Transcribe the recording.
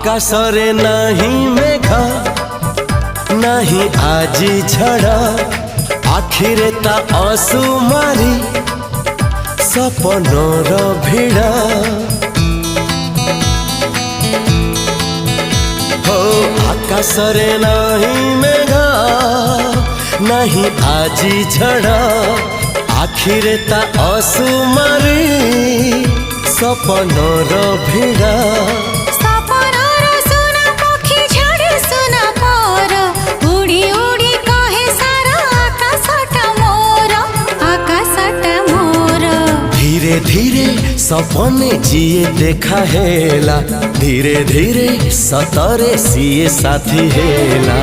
आकाशरे नहीं मेघ नहीं आजी झड़ा आखिरे ता असुमारी सपनर भिड़ा हो आकाशरे नहीं मेघ नहीं आजी झड़ा आखिरे ता असुमारी सपनर भिड़ा धीरे धीरे सपने जिए देखा हेला धीरे धीरे सतरे सीए साथी हेला।